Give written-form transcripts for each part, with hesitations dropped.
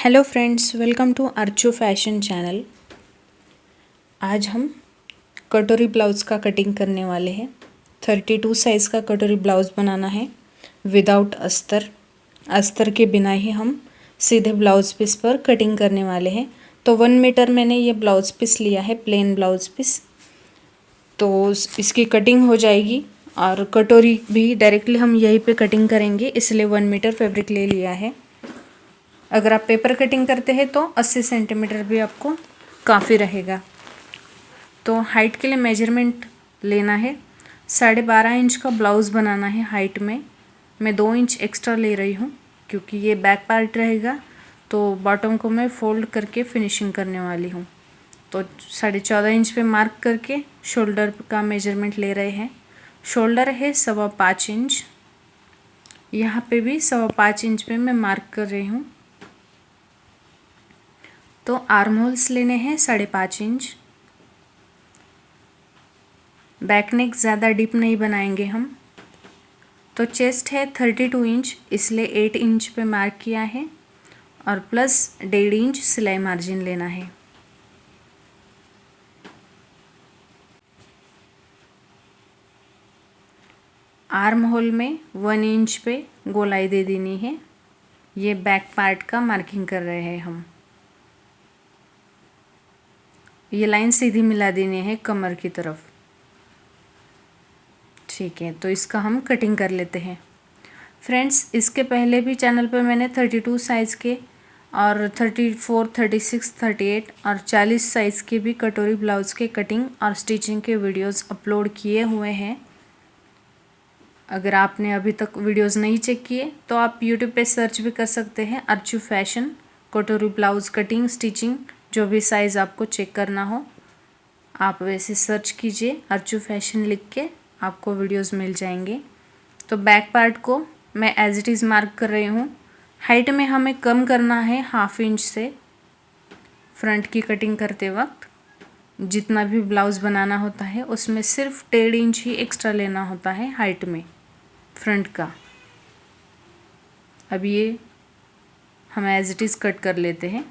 Hello friends, welcome to Archu fashion channel. आज हम कटोरी ब्लाउज़ का कटिंग करने वाले हैं। 32 साइज़ का कटोरी ब्लाउज़ बनाना है विदाउट अस्तर। अस्तर के बिना ही हम सीधे ब्लाउज़ पीस पर कटिंग करने वाले हैं। तो 1 मीटर मैंने ये ब्लाउज़ पीस लिया है, प्लेन ब्लाउज़ पीस। तो इसकी कटिंग हो जाएगी और कटोरी भी डायरेक्टली हम यहीं पे कटिंग करेंगे, इसलिए 1 मीटर फैब्रिक ले लिया है। अगर आप पेपर कटिंग करते हैं तो 80 सेंटीमीटर भी आपको काफ़ी रहेगा। तो हाइट के लिए मेजरमेंट लेना है। 12.5 इंच का ब्लाउज़ बनाना है हाइट में। मैं 2 इंच एक्स्ट्रा ले रही हूँ क्योंकि ये बैक पार्ट रहेगा, तो बॉटम को मैं फोल्ड करके फिनिशिंग करने वाली हूँ। तो 14.5 इंच पे मार्क करके शोल्डर का मेजरमेंट ले रहे हैं। शोल्डर है 5.25 इंच, यहाँ पे भी 5.25 इंच पे मैं मार्क कर रही हूँ। तो आर्म होल्स लेने हैं 5.5 इंच। बैक नेक ज़्यादा डीप नहीं बनाएंगे हम। तो चेस्ट है 32 इंच, इसलिए 8 इंच पे मार्क किया है और प्लस 1.5 इंच सिलाई मार्जिन लेना है। आर्म होल में 1 इंच पे गोलाई दे देनी है। ये बैक पार्ट का मार्किंग कर रहे हैं हम। ये लाइन सीधी मिला देनी है कमर की तरफ। ठीक है, तो इसका हम कटिंग कर लेते हैं। फ्रेंड्स, इसके पहले भी चैनल पर मैंने 32 साइज़ के और 34, 36, 38 और 40 साइज़ के भी कटोरी ब्लाउज़ के कटिंग और स्टिचिंग के वीडियोस अपलोड किए हुए हैं। अगर आपने अभी तक वीडियोस नहीं चेक किए तो आप यूट्यूब पे सर्च भी कर सकते हैं, अर्चू फैशन कटोरी ब्लाउज़ कटिंग स्टिचिंग। जो भी साइज़ आपको चेक करना हो आप वैसे सर्च कीजिए, अर्चू फैशन लिख के आपको वीडियोस मिल जाएंगे। तो बैक पार्ट को मैं एज इट इज़ मार्क कर रही हूँ। हाइट में हमें कम करना है 1/2 इंच से। फ्रंट की कटिंग करते वक्त जितना भी ब्लाउज़ बनाना होता है उसमें सिर्फ 1.5 इंच ही एक्स्ट्रा लेना होता है हाइट में फ्रंट का। अब ये हम एज इट इज़ कट कर लेते हैं।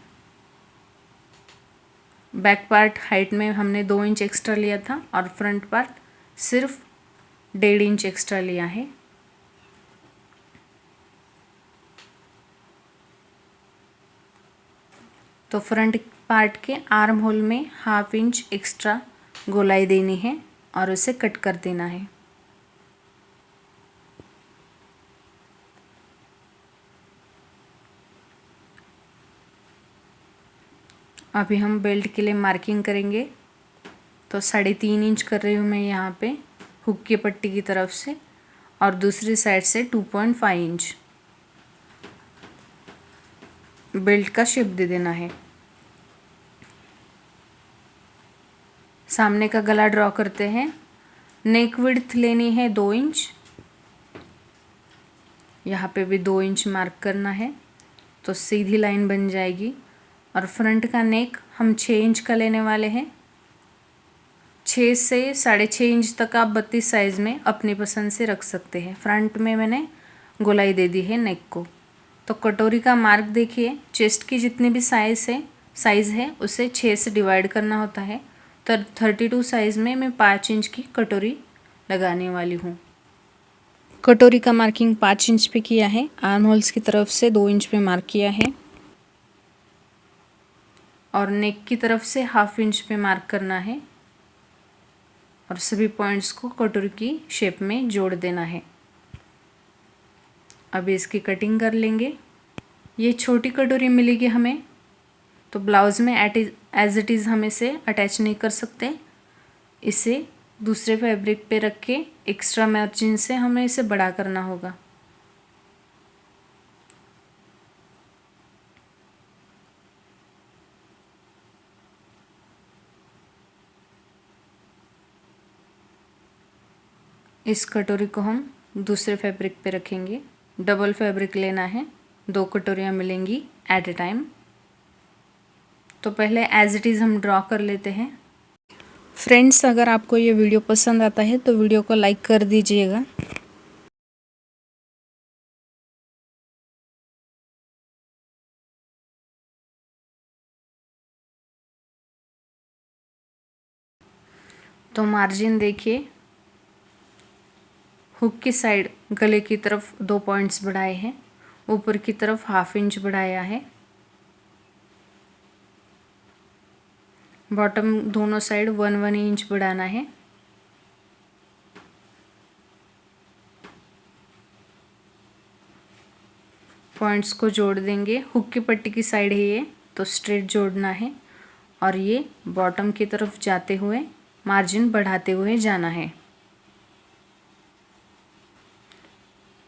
बैक पार्ट हाइट में हमने 2 इंच एक्स्ट्रा लिया था और फ्रंट पार्ट सिर्फ 1.5 इंच एक्स्ट्रा लिया है। तो फ्रंट पार्ट के आर्म होल में 1/2 इंच एक्स्ट्रा गोलाई देनी है और उसे कट कर देना है। अभी हम बेल्ट के लिए मार्किंग करेंगे। तो 3.5 इंच कर रही हूँ मैं यहाँ पे हुक की पट्टी की तरफ से और दूसरी साइड से 2.5 इंच बेल्ट का शेप दे देना है। सामने का गला ड्रॉ करते हैं। नेक विड्थ लेनी है 2 इंच, यहाँ पे भी 2 इंच मार्क करना है तो सीधी लाइन बन जाएगी। और फ्रंट का नेक हम 6 इंच का लेने वाले हैं। 6 से 6.5 इंच तक आप 32 साइज़ में अपनी पसंद से रख सकते हैं। फ्रंट में मैंने गोलाई दे दी है नेक को। तो कटोरी का मार्क देखिए, चेस्ट की जितनी भी साइज़ है उसे 6 से डिवाइड करना होता है। तो 32 साइज़ में मैं 5 इंच की कटोरी लगाने वाली हूँ। कटोरी का मार्किंग 5 इंच पे किया है। आर्म होल्स की तरफ से 2 इंच पे मार्क किया है और नेक की तरफ से 1/2 इंच पे मार्क करना है और सभी पॉइंट्स को कटोरी की शेप में जोड़ देना है। अभी इसकी कटिंग कर लेंगे। ये छोटी कटोरी मिलेगी हमें, तो ब्लाउज़ में एज इट इज़ हम इसे अटैच नहीं कर सकते। इसे दूसरे फैब्रिक पे रख के एक्स्ट्रा मार्जिन से हमें इसे बड़ा करना होगा। इस कटोरी को हम दूसरे फैब्रिक पे रखेंगे। डबल फैब्रिक लेना है, 2 कटोरियाँ मिलेंगी एट ए टाइम। तो पहले एज इट इज़ हम ड्रॉ कर लेते हैं। फ्रेंड्स, अगर आपको ये वीडियो पसंद आता है तो वीडियो को लाइक कर दीजिएगा। तो मार्जिन देखिए, हुक की साइड गले की तरफ 2 पॉइंट्स बढ़ाए हैं, ऊपर की तरफ 1/2 इंच बढ़ाया है, बॉटम दोनों साइड 1 इंच बढ़ाना है। पॉइंट्स को जोड़ देंगे। हुक की पट्टी की साइड है ये, तो स्ट्रेट जोड़ना है और ये बॉटम की तरफ जाते हुए मार्जिन बढ़ाते हुए जाना है।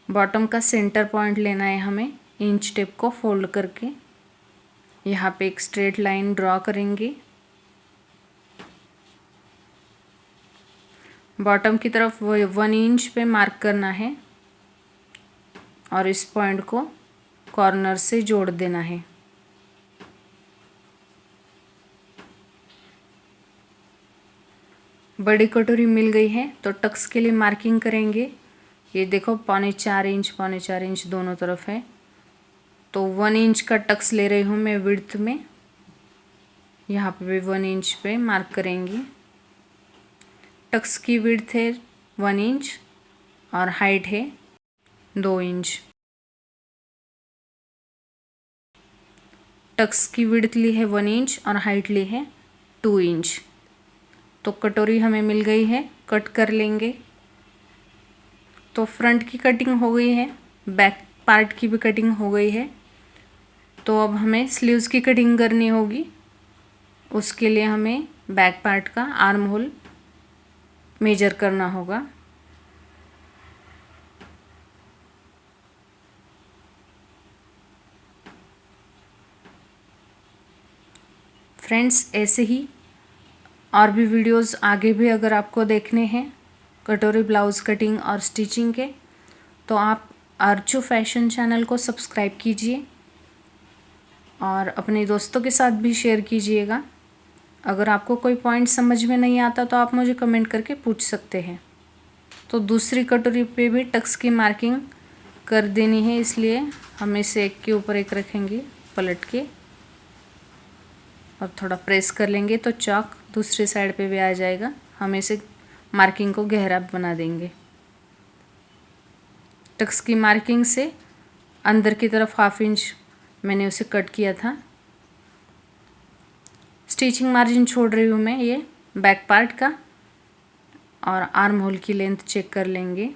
बॉटम का सेंटर पॉइंट लेना है हमें। इंच टेप को फोल्ड करके यहाँ पे एक स्ट्रेट लाइन ड्रॉ करेंगे। बॉटम की तरफ 1 इंच पे मार्क करना है और इस पॉइंट को कॉर्नर से जोड़ देना है। बड़ी कटोरी मिल गई है तो टक्स के लिए मार्किंग करेंगे। ये देखो 4.25 इंच दोनों तरफ है, तो 1 इंच का टक्स ले रही हूँ मैं विड्थ में। यहाँ पे भी 1 इंच पे मार्क करेंगे। टक्स की विड्थ है 1 इंच और हाइट है 2 इंच। टक्स की विड्थ ली है 1 इंच और हाइट ली है 2 इंच। तो कटोरी हमें मिल गई है, कट कर लेंगे। तो फ्रंट की कटिंग हो गई है, बैक पार्ट की भी कटिंग हो गई है। तो अब हमें स्लीव्स की कटिंग करनी होगी। उसके लिए हमें बैक पार्ट का आर्म होल मेजर करना होगा। फ्रेंड्स, ऐसे ही और भी वीडियोस आगे भी अगर आपको देखने हैं कटोरी ब्लाउज़ कटिंग और स्टिचिंग के, तो आप आर्चू फैशन चैनल को सब्सक्राइब कीजिए और अपने दोस्तों के साथ भी शेयर कीजिएगा। अगर आपको कोई पॉइंट समझ में नहीं आता तो आप मुझे कमेंट करके पूछ सकते हैं। तो दूसरी कटोरी पे भी टक्स की मार्किंग कर देनी है, इसलिए हम इसे एक के ऊपर एक रखेंगे पलट के और थोड़ा प्रेस कर लेंगे तो चॉक दूसरी साइड पे भी आ जाएगा। हम इसे मार्किंग को गहरा बना देंगे। टक्स की मार्किंग से अंदर की तरफ 1/2 इंच मैंने उसे कट किया था। स्टिचिंग मार्जिन छोड़ रही हूँ मैं ये बैक पार्ट का, और आर्म होल की लेंथ चेक कर लेंगे।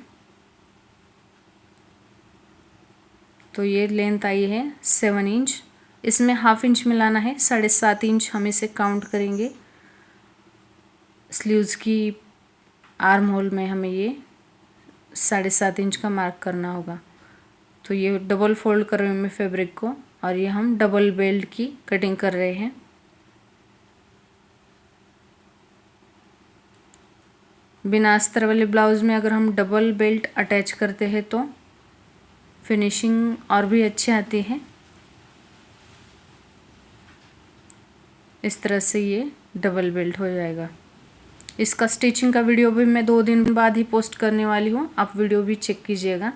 तो ये लेंथ आई है 7 इंच। इसमें 1/2 इंच मिलाना है, 7.5 इंच हम इसे काउंट करेंगे। स्लीव्स की आर्म होल में हमें ये 7.5 इंच का मार्क करना होगा। तो ये डबल फोल्ड कर रही हूँ मैं फैब्रिक को, और ये हम डबल बेल्ट की कटिंग कर रहे हैं। बिना अस्तर वाले ब्लाउज़ में अगर हम डबल बेल्ट अटैच करते हैं तो फिनिशिंग और भी अच्छी आती है। इस तरह से ये डबल बेल्ट हो जाएगा। इसका स्टिचिंग का वीडियो भी मैं 2 दिन बाद ही पोस्ट करने वाली हूँ, आप वीडियो भी चेक कीजिएगा।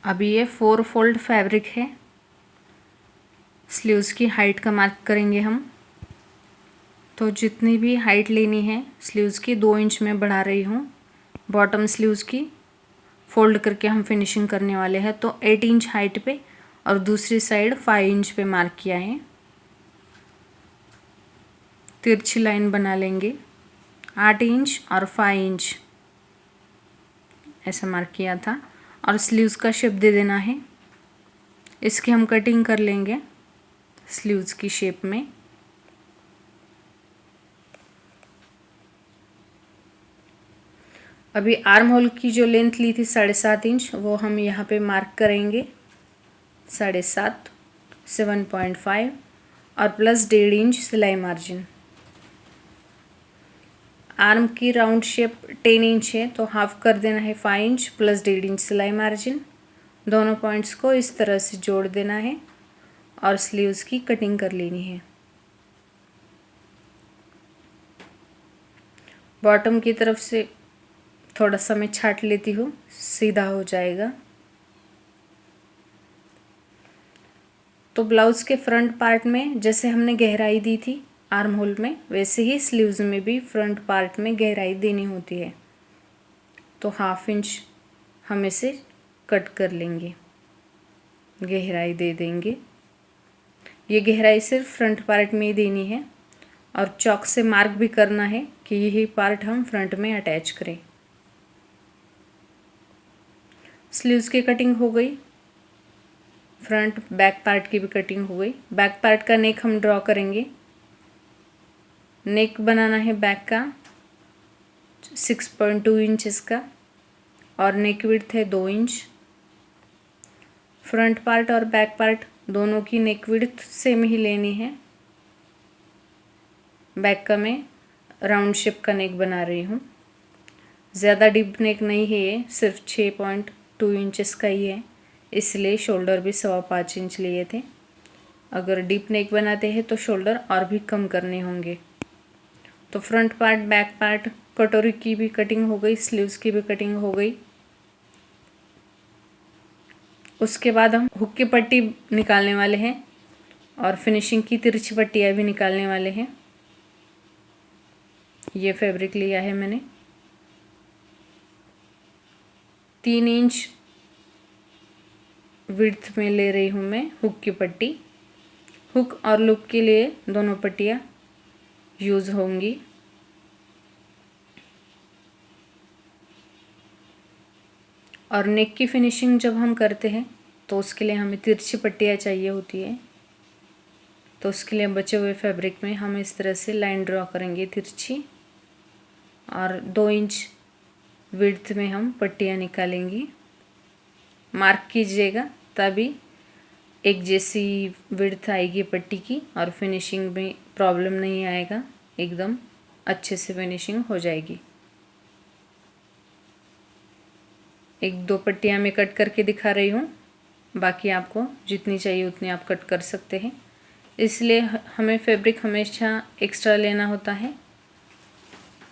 अभी ये 4 फोल्ड फैब्रिक है। स्लीव्स की हाइट का मार्क करेंगे हम। तो जितनी भी हाइट लेनी है स्लीव्स की 2 इंच में बढ़ा रही हूँ। बॉटम स्लीव्स की फोल्ड करके हम फिनिशिंग करने वाले हैं। तो 8 इंच हाइट पे और दूसरी साइड 5 इंच पे मार्क किया है। तिरछी लाइन बना लेंगे। 8 इंच और 5 इंच ऐसा मार्क किया था, और स्लीव्स का शेप दे देना है। इसकी हम कटिंग कर लेंगे स्लीव्स की शेप में। अभी आर्म होल की जो लेंथ ली थी 7.5 इंच, वो हम यहाँ पे मार्क करेंगे 7.5, 7.5 और प्लस 1.5 इंच सिलाई मार्जिन। आर्म की राउंड शेप 10 इंच है, तो हाफ कर देना है 5 इंच प्लस 1.5 इंच सिलाई मार्जिन। दोनों पॉइंट्स को इस तरह से जोड़ देना है और स्लीव्स की कटिंग कर लेनी है। बॉटम की तरफ से थोड़ा सा मैं छाट लेती हूँ, सीधा हो जाएगा। तो ब्लाउज़ के फ्रंट पार्ट में जैसे हमने गहराई दी थी आर्म होल में, वैसे ही स्लीव्स में भी फ्रंट पार्ट में गहराई देनी होती है। तो 1/2 इंच हम इसे कट कर लेंगे, गहराई दे देंगे। ये गहराई सिर्फ फ्रंट पार्ट में ही देनी है और चॉक से मार्क भी करना है कि यही पार्ट हम फ्रंट में अटैच करें। स्लीव्स की कटिंग हो गई, फ्रंट बैक पार्ट की भी कटिंग हो गई। बैक पार्ट का नेक हम ड्रॉ करेंगे। नेक बनाना है बैक का 6.2 इंचेस का और नेक विड्थ है 2 इंच। फ्रंट पार्ट और बैक पार्ट दोनों की नेक विड्थ सेम ही लेनी है। बैक का मैं राउंड शेप का नेक बना रही हूँ। ज़्यादा डीप नेक नहीं है ये, सिर्फ 6.2 इंचेस का ही है, इसलिए शोल्डर भी 5.25 इंच लिए थे। अगर डीप नेक बनाते हैं तो शोल्डर और भी कम करने होंगे। तो फ्रंट पार्ट बैक पार्ट कटोरी की भी कटिंग हो गई, स्लीव्स की भी कटिंग हो गई। उसके बाद हम हुक की पट्टी निकालने वाले हैं और फिनिशिंग की तिरछी पट्टियाँ भी निकालने वाले हैं। ये फैब्रिक लिया है मैंने 3 इंच विड्थ में ले रही हूँ मैं हुक की पट्टी। हुक और लूप के लिए दोनों पट्टियाँ यूज़ होंगी। और नेक की फिनिशिंग जब हम करते हैं तो उसके लिए हमें तिरछी पट्टियाँ चाहिए होती है। तो उसके लिए बचे हुए फैब्रिक में हम इस तरह से लाइन ड्रॉ करेंगे तिरछी और 2 इंच विड्थ में हम पट्टियाँ निकालेंगी। मार्क कीजिएगा, तभी एक जैसी विड्थ आएगी पट्टी की और फिनिशिंग में प्रॉब्लम नहीं आएगा, एकदम अच्छे से फिनिशिंग हो जाएगी। 1-2 पट्टियाँ मैं कट करके दिखा रही हूँ, बाकी आपको जितनी चाहिए उतनी आप कट कर सकते हैं। इसलिए हमें फैब्रिक हमेशा एक्स्ट्रा लेना होता है।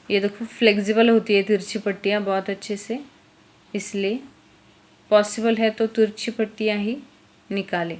ये देखो फ्लेक्सिबल होती है तिरछी पट्टियाँ बहुत अच्छे से, इसलिए पॉसिबल है तो तिरछी पट्टियाँ ही निकालें।